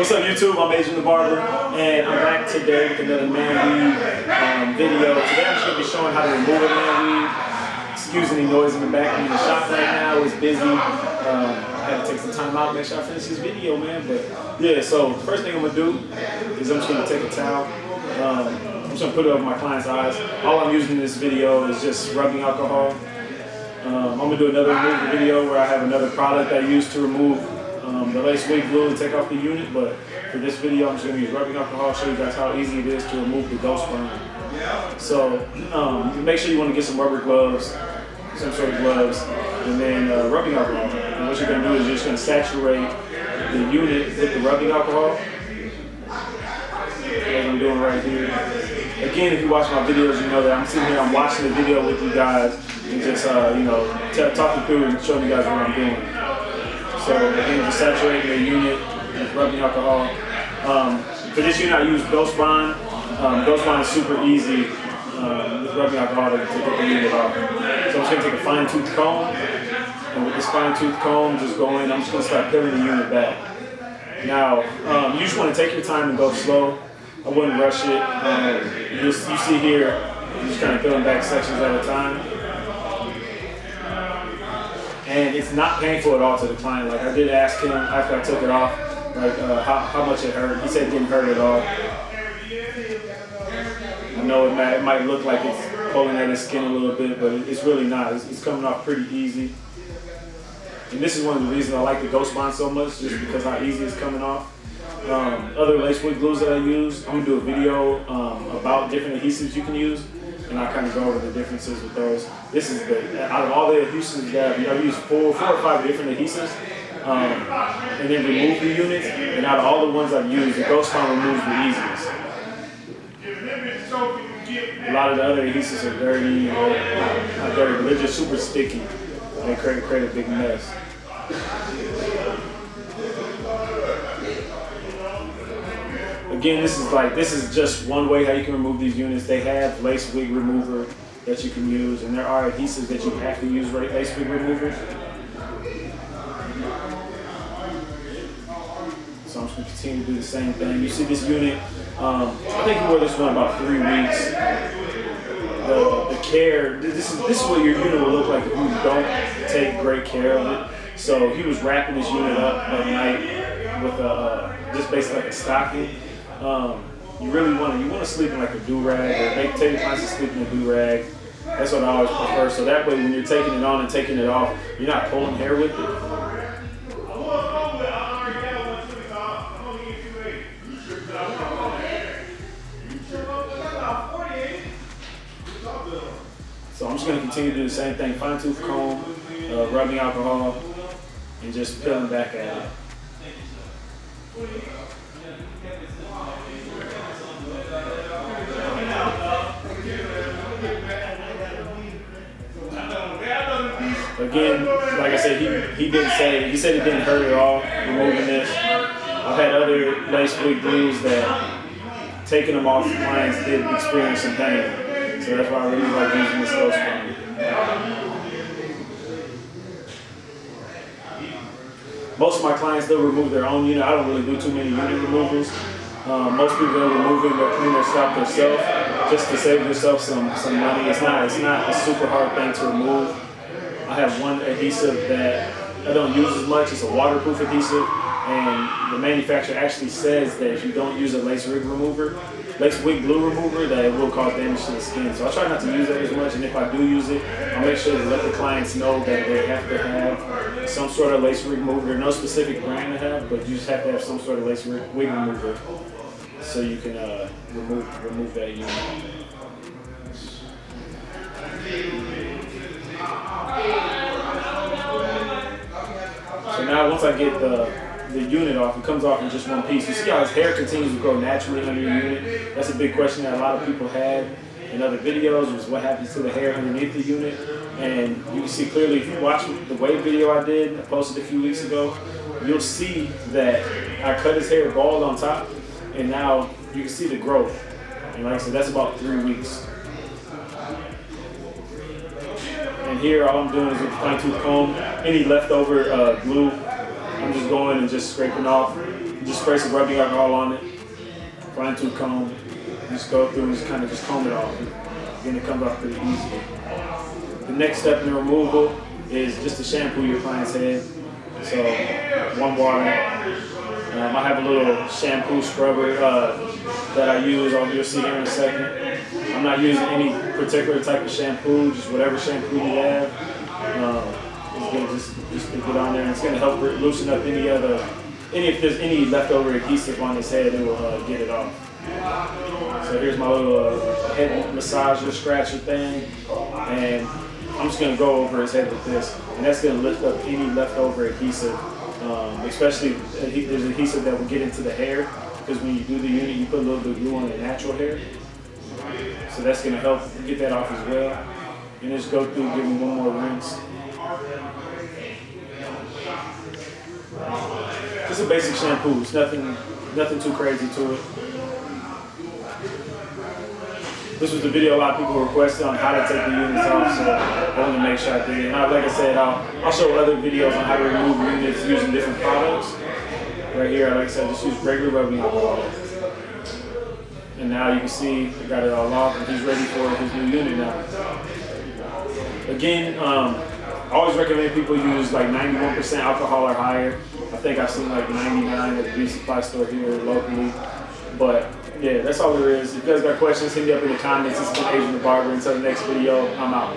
What's up, YouTube? I'm Agent the Barber, and I'm back today with another man weave video. Today I'm just going to be showing how to remove a man weave. Excuse any noise in the back. I'm in the shop right now. It's busy. I had to take some time out, make sure I finish this video, man. But yeah, so the first thing I'm going to do is I'm just going to take a towel. I'm just going to put it over my client's eyes. All I'm using in this video is just rubbing alcohol. I'm going to do another removal video where I have another product I use to remove the lace wig glue and take off the unit, but for this video I'm just going to use rubbing alcohol, show you guys how easy it is to remove the ghost burn. So make sure you want to get some rubber gloves, some sort of gloves, and then rubbing alcohol. And what you're going to do is you're just going to saturate the unit with the rubbing alcohol, as I'm doing right here. Again, if you watch my videos, you know that I'm sitting here, I'm watching the video with you guys and just talking through and showing you guys what I'm doing. So again, just saturating the unit with rubbing alcohol. For this unit I use Ghost Bond. Ghost Bond is super easy with rubbing alcohol to get the unit off. So I'm just going to take a fine tooth comb, and with this fine tooth comb just go in, I'm just going to start peeling the unit back. Now, you just want to take your time and go slow. I wouldn't rush it. You see here, I'm just kind of peeling back sections at a time. And it's not painful at all to the client. Like, I did ask him after I took it off, like how much it hurt. He said it didn't hurt at all. I know it might look like it's pulling at his skin a little bit, but it's really not. It's coming off pretty easy. And this is one of the reasons I like the Ghost Bond so much, just because how easy it's coming off. Other lace wig glues that I use, I'm gonna do a video about different adhesives you can use, and I'll kind of go over the differences with those. This is out of all the adhesives that I've used four or five different adhesives, and then remove the units. And out of all the ones I've used, the Ghost Bond removes the easiest. A lot of the other adhesives are dirty, not dirty, but they're just super sticky. They create a big mess. Again, this is just one way how you can remove these units. They have lace wig remover that you can use, and there are adhesives that you have to use lace wig removers. So I'm just going to continue to do the same thing. You see this unit, I think he wore this one about 3 weeks. The care, this is what your unit will look like if you don't take great care of it. So he was wrapping this unit up at night with just basically like a stocking. You really want to sleep in like a do-rag, or take your clients to sleep in a do-rag. That's what I always prefer. So that way when you're taking it on and taking it off, you're not pulling hair with it. So I'm just going to continue to do the same thing, fine tooth comb, rubbing alcohol, and just peeling back at it. Again, like I said, he said it didn't hurt at all removing this. I've had other lace wig glues that taking them off clients did experience some pain. So that's why I really like using this Ghost Bond. Most of my clients, they'll remove their own unit. I don't really do too many unit removals. Most people will remove it, they'll clean their scalp themselves just to save yourself some money. It's not a super hard thing to remove. I have one adhesive that I don't use as much. It's a waterproof adhesive, and the manufacturer actually says that if you don't use a lace wig glue remover, that it will cause damage to the skin. So I try not to use that as much, and if I do use it, I'll make sure to let the clients know that they have to have some sort of lace wig remover. No specific brand to have, but you just have to have some sort of lace wig remover so you can remove that unit. So now once I get the unit off, it comes off in just one piece. You see how his hair continues to grow naturally under your unit? That's a big question that a lot of people had in other videos, was what happens to the hair underneath the unit. And you can see clearly, if you watch the wave video I did, I posted a few weeks ago, you'll see that I cut his hair bald on top, and now you can see the growth. And like I said, that's about 3 weeks. And here, all I'm doing is with fine tooth comb, any leftover glue, I'm just going and just scraping off You just spray some rubbing alcohol on it, fine tooth comb, just go through and just kind of just comb it off. Then it comes off pretty easy. The next step in the removal is just to shampoo your client's head. So, warm water. I have a little shampoo scrubber that I use. You'll see here in a second. I'm not using any particular type of shampoo, just whatever shampoo you have. It's gonna just stick it on there, and it's gonna help loosen up if there's any leftover adhesive on his head, it will get it off. So here's my little head massager, scratcher thing, and I'm just gonna go over his head with this, and that's gonna lift up any leftover adhesive, especially there's adhesive that will get into the hair, because when you do the unit, you put a little bit of glue on the natural hair. So that's gonna help get that off as well. And just go through, give him one more rinse. Just a basic shampoo. It's nothing too crazy to it. This was the video a lot of people requested on how to take the units off, so I wanted to make sure I did. And like I said, I'll show other videos on how to remove units using different products. Right here, like I said, just use regular rubbing alcohol. And now you can see I got it all off, and he's ready for his new unit now. Again, I always recommend people use like 91% alcohol or higher. I think I've seen like 99 at the beauty supply store here locally. But yeah, that's all there is. If you guys got questions, hit me up in the comments. This has been Adrian the Barber. Until the next video, I'm out.